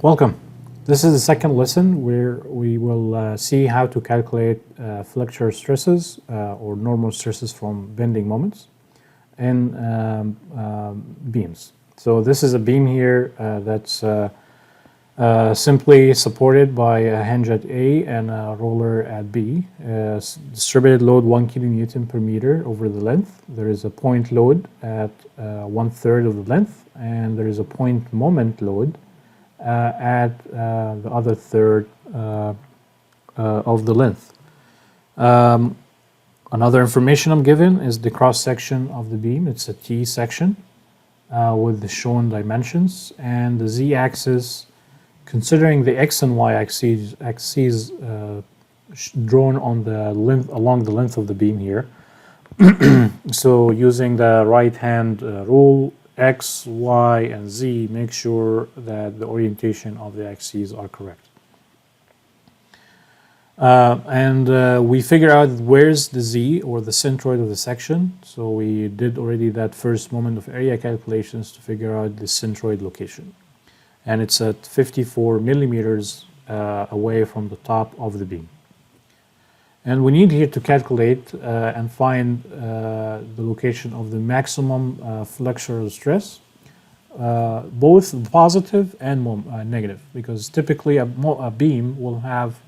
Welcome. This is the second lesson where we will see how to calculate flexural stresses or normal stresses from bending moments in beams. So this is a beam here that's simply supported by a hinge at A and a roller at B. Distributed load 1 kilonewton per meter over the length. There is a point load at 1/3 of the length, and there is a point moment load at the other third of the length. Another information I'm given is the cross section of the beam. It's a T section with the shown dimensions, and the Z-axis, considering the X and Y axes drawn on the length along the length of the beam here. So using the right hand rule, X, Y, and Z, make sure that the orientation of the axes are correct. We figure out where's the Z, or the centroid of the section. So we did already that first moment of area calculations to figure out the centroid location. And it's at 54 millimeters away from the top of the beam. And we need here to calculate and find the location of the maximum flexural stress, both positive and negative, because typically a beam will have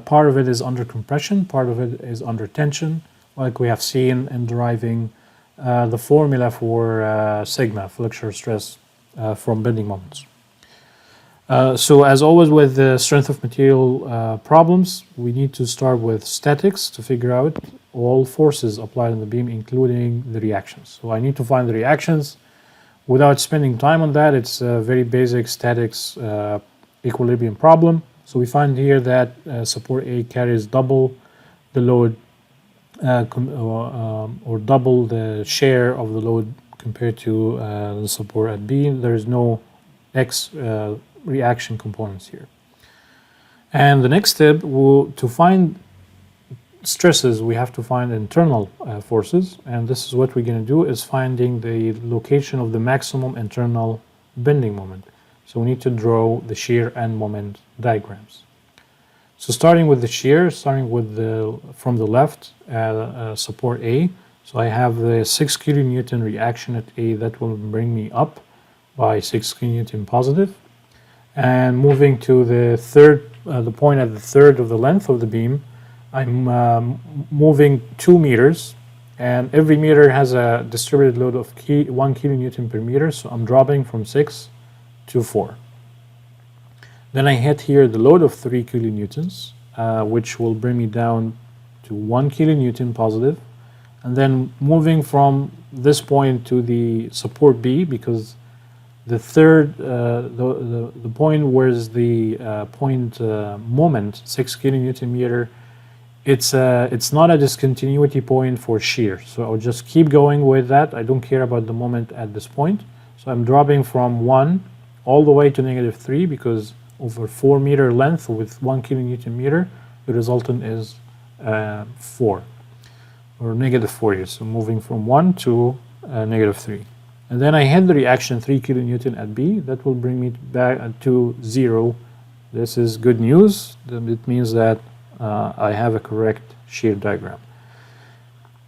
part of it is under compression, part of it is under tension, like we have seen in deriving the formula for sigma, flexural stress from bending moments. So as always with the strength of material problems, we need to start with statics to figure out all forces applied on the beam, including the reactions. So I need to find the reactions. Without spending time on that, it's a very basic statics equilibrium problem. So we find here that support A carries double the load or double the share of the load compared to the support at B. There is no X reaction components here. And the next step, to find stresses, we have to find internal forces, and this is what we're going to do, is finding the location of the maximum internal bending moment. So we need to draw the shear and moment diagrams. So starting with the shear, from the left, support A. So I have the 6 kilonewton reaction at A that will bring me up by 6 kilonewton positive. And moving to the point at the third of the length of the beam, I'm moving 2 meters, and every meter has a distributed load of 1 kilonewton per meter, so I'm dropping from 6 to 4. Then I hit here the load of 3 kilonewtons, which will bring me down to 1 kilonewton positive, and then moving from this point to the support B, because the third, the point where is the point moment, 6 kilonewton meter, it's not a discontinuity point for shear. So I'll just keep going with that. I don't care about the moment at this point. So I'm dropping from 1 all the way to -3, because over 4 meter length with 1 kilonewton meter, the resultant is 4, or -4 here. So moving from 1 to -3. And then I hit the reaction 3 kilonewton at B. That will bring me back to 0. This is good news. It means that I have a correct shear diagram.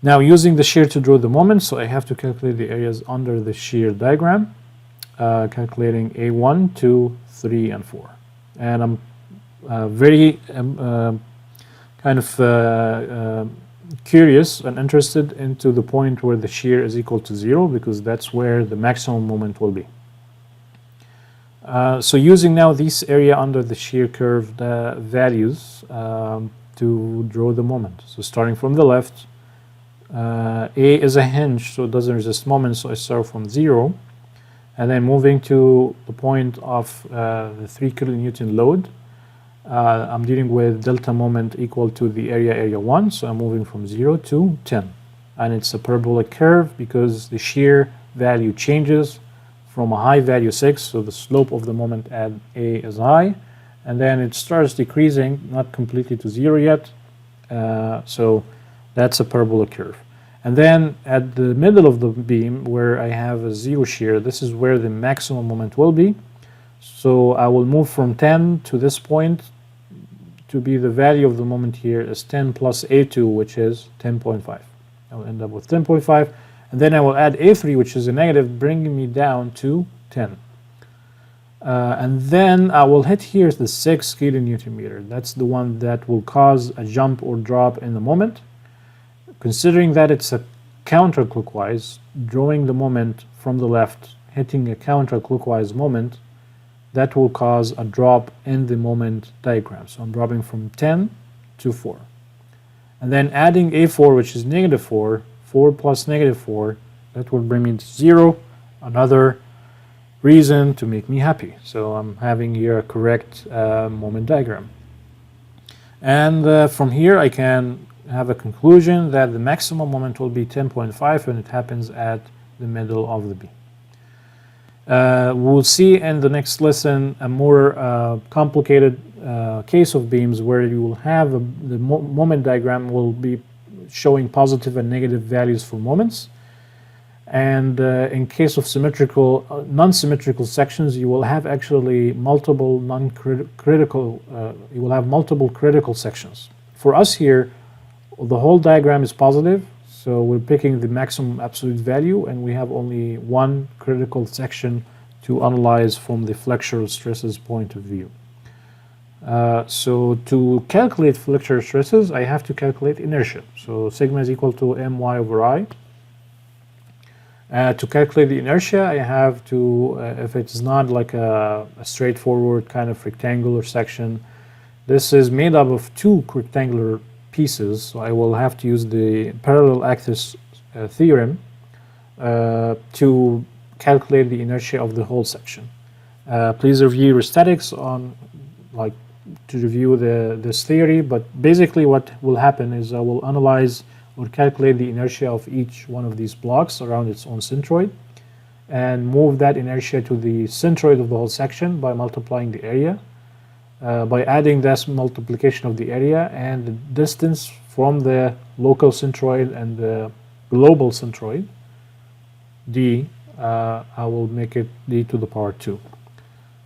Now using the shear to draw the moment, so I have to calculate the areas under the shear diagram, calculating A1, 2, 3, and 4. And I'm very kind of curious and interested into the point where the shear is equal to 0, because that's where the maximum moment will be. So using now this area under the shear curve values to draw the moment. So starting from the left, A is a hinge, so it doesn't resist moment, so I start from 0, and then moving to the point of the 3 kilonewton load. I'm dealing with delta moment equal to the area 1, so I'm moving from 0 to 10. And it's a parabolic curve because the shear value changes from a high value 6, so the slope of the moment at A is high, and then it starts decreasing, not completely to 0 yet, so that's a parabolic curve. And then at the middle of the beam, where I have a 0 shear, this is where the maximum moment will be. So I will move from 10 to this point to be the value of the moment here is 10 plus A2, which is 10.5. I will end up with 10.5, and then I will add A3, which is a negative, bringing me down to 10. And then I will hit here the 6 kilonewton meter. That's the one that will cause a jump or drop in the moment. Considering that it's a counterclockwise, drawing the moment from the left, hitting a counterclockwise moment, that will cause a drop in the moment diagram. So I'm dropping from 10 to 4. And then adding A4, which is negative 4, 4 plus negative 4, that will bring me to 0, another reason to make me happy. So I'm having here a correct moment diagram. And from here I can have a conclusion that the maximum moment will be 10.5 when it happens at the middle of the beam. We'll see in the next lesson a more complicated case of beams where you will have the moment diagram will be showing positive and negative values for moments. And in case of symmetrical, non-symmetrical sections, you will have actually multiple non-critical, you will have multiple critical sections. For us here, the whole diagram is positive, so we're picking the maximum absolute value, and we have only one critical section to analyze from the flexural stresses point of view. So to calculate flexural stresses, I have to calculate inertia. So sigma is equal to my over I. To calculate the inertia, I have to, if it's not like a straightforward kind of rectangular section, this is made up of two rectangular pieces, so I will have to use the parallel axis theorem to calculate the inertia of the whole section. Please review your statics on to review this theory, but basically what will happen is I will analyze or calculate the inertia of each one of these blocks around its own centroid and move that inertia to the centroid of the whole section by multiplying the area. By adding this multiplication of the area and the distance from the local centroid and the global centroid, d, I will make it d to the power 2.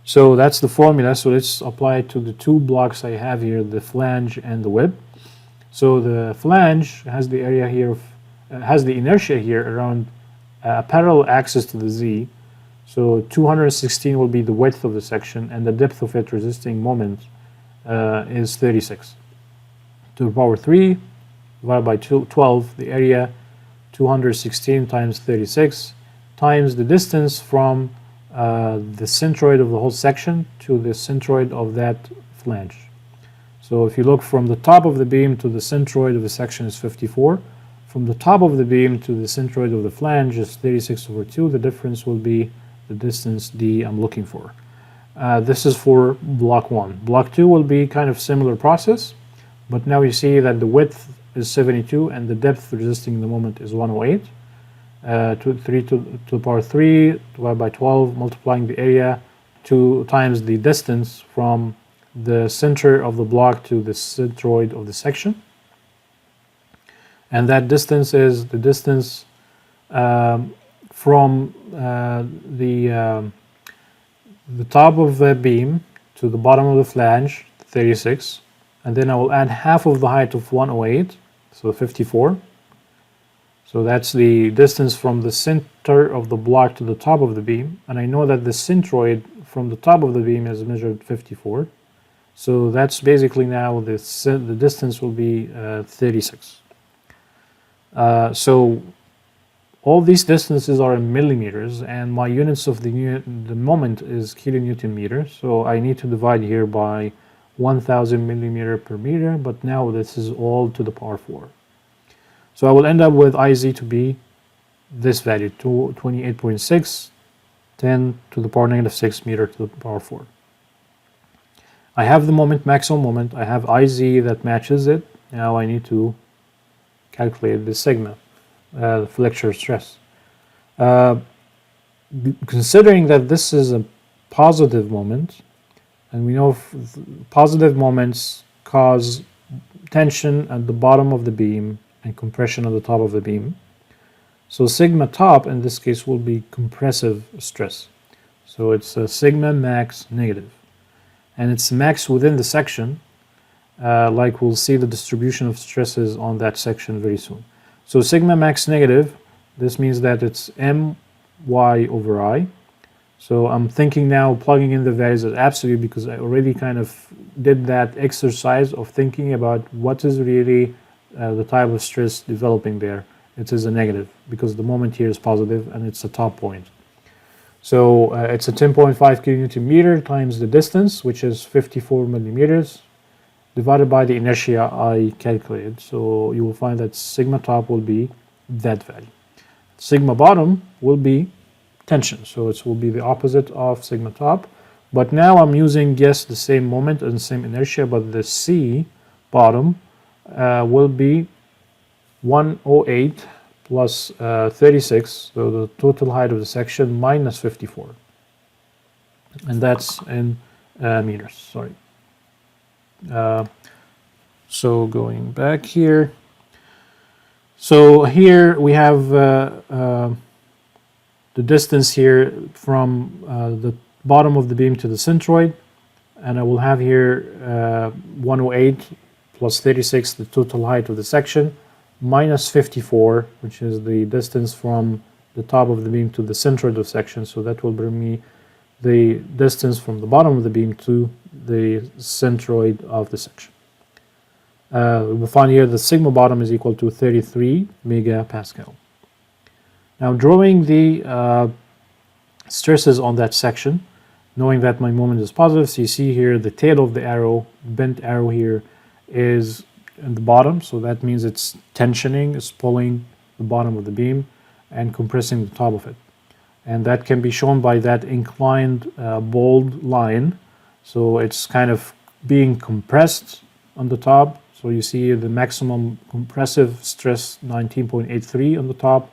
So that's the formula. So let's apply it to the two blocks I have here, the flange and the web. So the flange has the area here, has the inertia here around a parallel axis to the z. So 216 will be the width of the section, and the depth of it resisting moment is 36. To the power 3 divided by 12, the area 216 times 36 times the distance from the centroid of the whole section to the centroid of that flange. So if you look from the top of the beam to the centroid of the section is 54. From the top of the beam to the centroid of the flange is 36 over 2. The difference will be the distance d I'm looking for. This is for block 1. Block 2 will be kind of similar process, but now you see that the width is 72 and the depth resisting the moment is 108. To the power 3 divided by 12, multiplying the area 2 times the distance from the center of the block to the centroid of the section. And that distance is the distance from the top of the beam to the bottom of the flange, 36, and then I will add half of the height of 108, so 54. So that's the distance from the center of the block to the top of the beam, and I know that the centroid from the top of the beam is measured 54. So that's basically now the distance will be 36. So all these distances are in millimeters, and my units of the moment is kilonewton meter. So I need to divide here by 1000 millimeter per meter, but now this is all to the power 4. So I will end up with IZ to be this value, 28.6, 10 to the power negative 6 meter to the power 4. I have the moment, maximum moment. I have IZ that matches it. Now I need to calculate the sigma, the flexural stress. Considering that this is a positive moment, and we know positive moments cause tension at the bottom of the beam and compression at the top of the beam. So sigma top in this case will be compressive stress. So it's a sigma max negative, and it's max within the section. Like we'll see the distribution of stresses on that section very soon. So sigma max negative, this means that it's my over I. So I'm thinking now, plugging in the values as absolute, because I already kind of did that exercise of thinking about what is really the type of stress developing there. It is a negative, because the moment here is positive and it's a top point. So it's a 10.5 kilonewton meter times the distance, which is 54 millimeters, divided by the inertia I calculated. So you will find that sigma top will be that value. Sigma bottom will be tension, so it will be the opposite of sigma top. But now I'm using, yes, the same moment and the same inertia, but the C bottom will be 108 plus 36, so the total height of the section, minus 54. And that's in meters, sorry. So going back here. So here we have the distance here from the bottom of the beam to the centroid, and I will have here 108 plus 36, the total height of the section, minus 54, which is the distance from the top of the beam to the centroid of the section. So that will bring me the distance from the bottom of the beam to the centroid of the section. We'll find here the sigma bottom is equal to 33 megapascal. Now drawing the stresses on that section, knowing that my moment is positive, so you see here the tail of the arrow, bent arrow here, is in the bottom, so that means it's tensioning, it's pulling the bottom of the beam and compressing the top of it. And that can be shown by that inclined bold line. So it's kind of being compressed on the top. So you see the maximum compressive stress 19.83 on the top.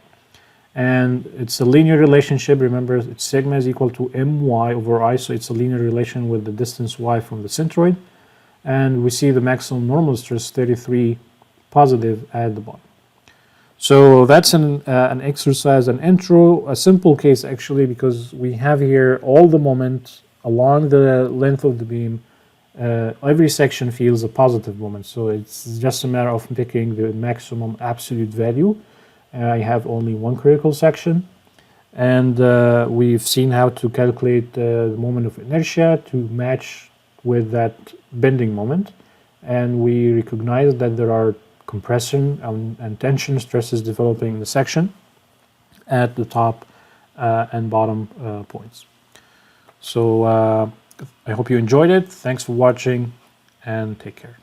And it's a linear relationship. Remember, it's sigma is equal to my over I, so it's a linear relation with the distance y from the centroid. And we see the maximum normal stress 33 positive at the bottom. So that's an exercise, an intro, a simple case actually, because we have here all the moment along the length of the beam. Every section feels a positive moment, so it's just a matter of picking the maximum absolute value. I have only one critical section, and we've seen how to calculate the moment of inertia to match with that bending moment, and we recognize that there are compression and tension stresses developing in the section at the top and bottom points. So I hope you enjoyed it. Thanks for watching, and take care.